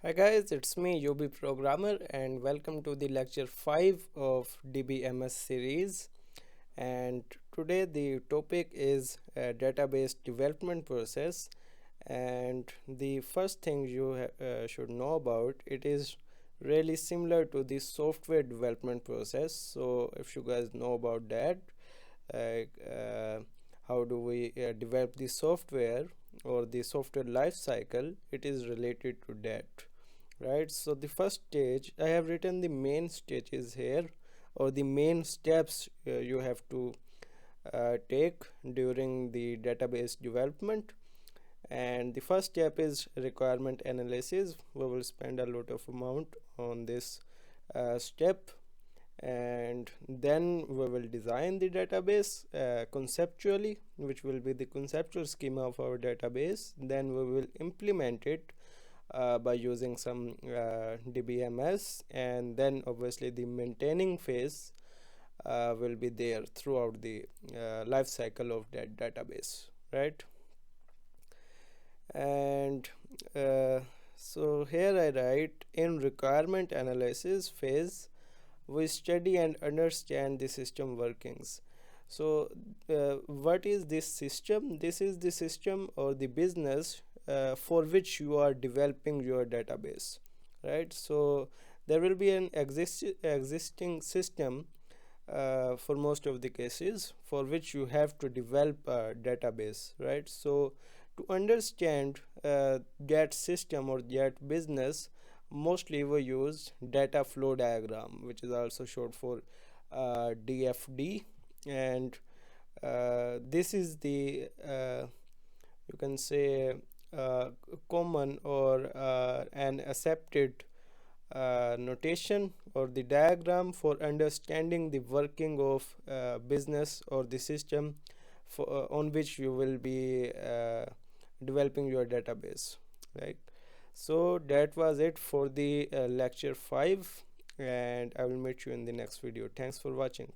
Hi guys, it's me UB Programmer and welcome to the lecture 5 of DBMS series. And today the topic is database development process. And the first thing you should know about it is really similar to the software development process. So if you guys know about that, like how do we develop the software or the software life cycle, it is related to that, right? So the first stage, I have written the main stages here, or the main steps you have to take during the database development. And the first step is requirement analysis. We will spend a lot of amount on this step, and then we will design the database conceptually, which will be the conceptual schema of our database. Then we will implement it by using some DBMS, and then obviously the maintaining phase will be there throughout the life cycle of that database, right? And uh, so here I write, in requirement analysis phase we study and understand the system workings. So what is this system? This is the system or the business for which you are developing your database, right? So there will be an existing system for most of the cases for which you have to develop a database, right? So to understand that system or that business, mostly we use data flow diagram, which is also short for DFD. And this is the you can say common or an accepted notation or the diagram for understanding the working of business or the system on which you will be developing your database, right? So that was it for the lecture 5, and I will meet you in the next video. Thanks for watching.